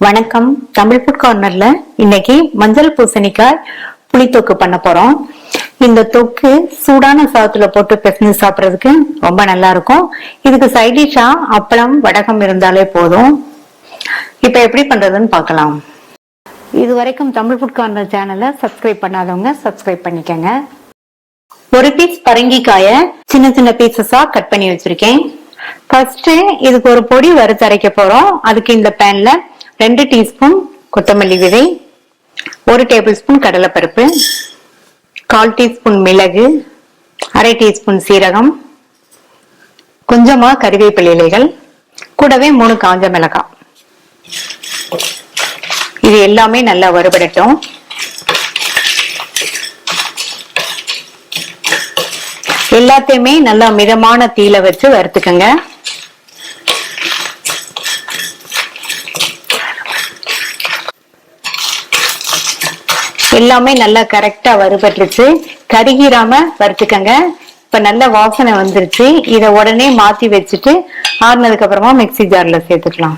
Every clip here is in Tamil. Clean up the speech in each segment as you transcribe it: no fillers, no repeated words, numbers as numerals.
வணக்கம். தமிழ் ஃபுட் கார்னர்ல இன்னைக்கு மஞ்சள் பூசணிக்காய் புளித்தொக்கு பண்ண போறோம். இந்த தொக்கு சூடான சாதத்துல போட்டு பிசைஞ்சு சாப்பிடுறதுக்கு ரொம்ப நல்லா இருக்கும். இதுக்கு சைட் டிஷ்ஷா அப்பளம் வடகம் இருந்தாலே போதும். இப்ப எப்படி பண்றதுன்னு பார்க்கலாம். இது வரைக்கும் தமிழ் ஃபுட் கார்னர் சேனலை சப்ஸ்கிரைப் பண்ணாதவங்க சப்ஸ்கிரைப் பண்ணிக்கங்க. ஒரு பீஸ் பரங்கிக்காய சின்ன சின்ன பீசஸா கட் பண்ணி வச்சிருக்கேன். ஃபர்ஸ்ட் இதுக்கு ஒரு பொடி வறுத்து அரைக்க போறோம். அதுக்கு இந்த பேன்ல 2 டீஸ்பூன் கொத்தமல்லி விதை, 1 டேபிள் ஸ்பூன் கடலைப்பருப்பு, 1/4 டீஸ்பூன் மிளகு, 1/2 டீஸ்பூன் சீரகம், கொஞ்சமா கறிவேப்பிலை இலைகள், கூடவே 3 காஞ்ச மிளகாய். இது எல்லாமே நல்லா வறுபடட்டும். எல்லாத்தையுமே நல்லா மிதமான தீயில வச்சு வறுத்துக்கங்க. எல்லாமே நல்லா கரெக்டா வறுபட்டுருச்சு. கருகிராம வறுத்துக்கங்க. இப்ப நல்ல வாசனை வந்துருச்சு. இத உடனே மாத்தி வச்சுட்டு ஆறுனதுக்கு அப்புறமா மிக்சி ஜார்ல சேர்த்துக்கலாம்.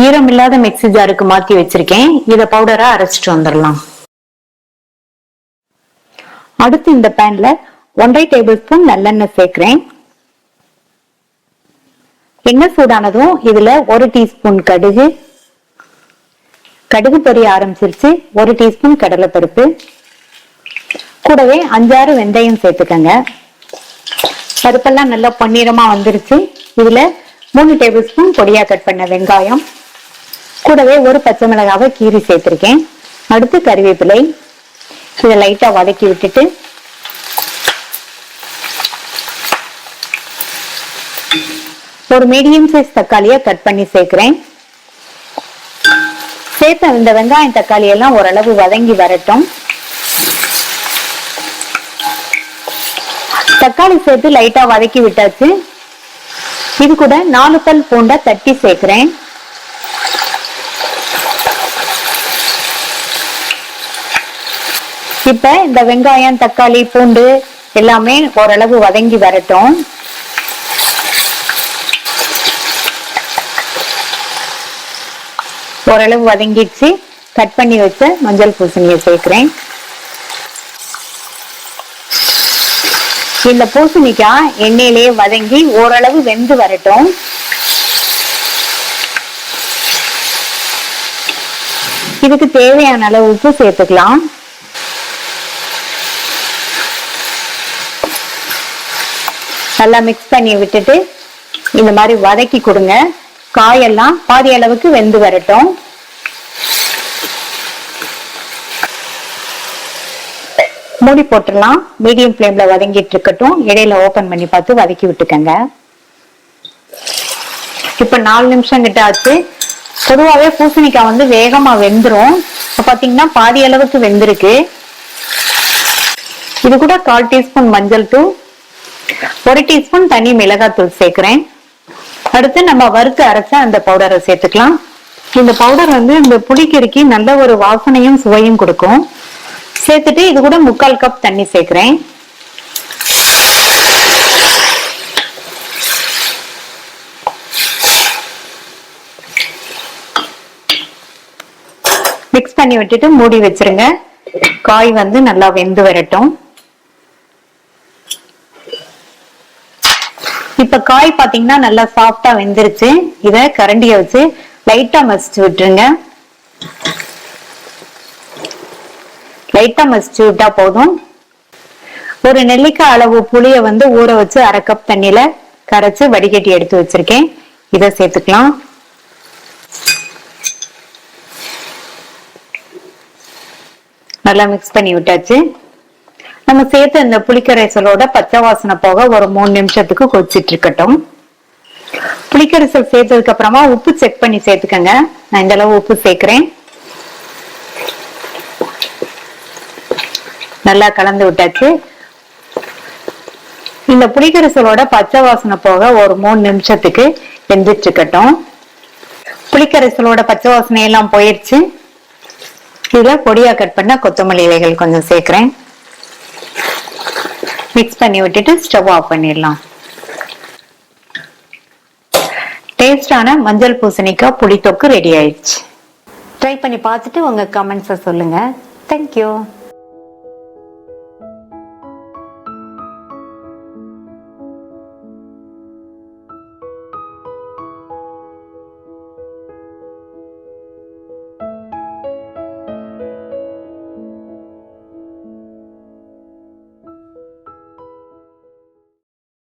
ஈரம் இல்லாத மிக்சி ஜாருக்கு மாத்தி வச்சிருக்கேன். இத பவுடரா அரைச்சிட்டு வந்துடலாம். அடுத்து இந்த பேன்ல 1/2 டேபிள் ஸ்பூன் நல்லெண்ணெய் சேர்க்கிறேன். எண்ணெய் சூடானதும் இதுல 1 டீஸ்பூன் கடுகு பொரிய ஆரம்பிச்சிருச்சு. 1 டீஸ்பூன் கடலைப்பருப்பு, கூடவே 5-6 வெந்தயம் சேர்த்துக்கங்க. பருப்பெல்லாம் நல்லா பொன்னிறமா வந்துருச்சு. இதுல 3 டேபிள் ஸ்பூன் பொடியா கட் பண்ண வெங்காயம், கூடவே 1 பச்சை மிளகாவை கீறி சேர்த்திருக்கேன். அடுத்து கறிவேப்பிலை. இதை லைட்டா வதக்கி விட்டுட்டு ஒரு மீடியம் சைஸ் தக்காளியை கட் பண்ணி சேர்க்கிறேன். சேர்த்த இந்த வெங்காயம் தக்காளி எல்லாம் ஓரளவு வதங்கி வரட்டும். தக்காளி சேர்த்து லைட்டா வதக்கி விட்டாச்சு. இது கூட 4 பல் பூண்டை தட்டி சேர்க்கிறேன். இப்ப இந்த வெங்காயம் தக்காளி பூண்டு எல்லாமே ஓரளவு வதங்கி வரட்டும். ஓரளவு வதங்கிடுச்சு. கட் பண்ணி வச்ச மஞ்சள் பூசணியை சேர்க்கிறேன். இந்த பூசணிக்காய் எண்ணெயிலேயே வதங்கி ஓரளவு வெந்து வரட்டும். இதுக்கு தேவையான அளவு உப்பு சேர்த்துக்கலாம். நல்லா மிக்ஸ் பண்ணி விட்டுட்டு இந்த மாதிரி வதக்கி கொடுங்க. காயெல்லாம் பாதி அளவுக்கு வெந்து வரட்டும். மூடி போட்டுடலாம். மீடியம் ஃப்ளேம்ல வதங்கிட்டு இருக்கட்டும். இடையில ஓபன் பண்ணி பார்த்து வதக்கி விட்டுக்கங்க. இப்ப 4 நிமிஷம் கிட்ட ஆச்சு. பொதுவாகவே பூசணிக்காய் வேகமா வெந்துரும். இப்ப பாத்தீங்கன்னா பாதி அளவுக்கு வெந்திருக்கு. இது கூட 1/4 டீஸ்பூன் மஞ்சள் தூள், 1 டீஸ்பூன் தனி மிளகாய் தூள் சேர்க்கிறேன். அடுத்து நம்ம வறுத்து அரைச்ச அந்த பவுடரை சேர்த்துக்கலாம். இந்த பவுடர் இந்த புளிக்கறிக்கு நல்ல ஒரு வாசனையும் சுவையும் கொடுக்கும். சேர்த்துட்டு இது கூட 3/4 கப் தண்ணி சேர்க்கிறேன். மிக்ஸ் பண்ணி விட்டுட்டு மூடி வச்சிருங்க. காய் நல்லா வெந்து வரட்டும். இப்ப காய் பாத்தீங்கன்னா நல்லா சாஃப்டா வெந்துருச்சு. இத கரண்டிய வச்சு லைட்டா மசிச்சு விட்டுருங்க. லைட்டா மசிச்சு விட்டா போதும். ஒரு நெல்லிக்காய் அளவு புளிய ஊற வச்சு 1/2 கப் தண்ணியில கரைச்சு வடிகட்டி எடுத்து வச்சிருக்கேன். இத சேர்த்துக்கலாம். நல்லா மிக்ஸ் பண்ணி விட்டாச்சு. நம்ம சேர்த்து இந்த புளிக்கரைசலோட பச்சை வாசனை போக ஒரு 3 நிமிஷத்துக்கு கொதிச்சிட்டு இருக்கட்டும். புளிக்கரைசல் சேர்த்ததுக்கு அப்புறமா உப்பு செக் பண்ணி சேர்த்துக்கங்க. நான் இந்த அளவு உப்பு சேர்க்கிறேன். நல்லா கலந்து விட்டாச்சு. இந்த புளிக்கரைசலோட பச்சை வாசனை போக ஒரு 3 நிமிஷத்துக்கு வெந்துட்டு இருக்கட்டும். புளிக்கரைசலோட பச்சை வாசனை எல்லாம் போயிடுச்சு. இதுல பொடியா கட் பண்ண கொத்தமல்லி இலைகள் கொஞ்சம் சேர்க்கிறேன். மிக்ஸ் பண்ணி விட்டுட்டு ஸ்டவ் ஆஃப் பண்ணிடலாம். டேஸ்டான மஞ்சள் பூசணிக்காய் புளித்தொக்கு ரெடி ஆயிடுச்சு. ட்ரை பண்ணி பார்த்துட்டு உங்க கமெண்ட்ஸை சொல்லுங்க. தேங்க்யூ.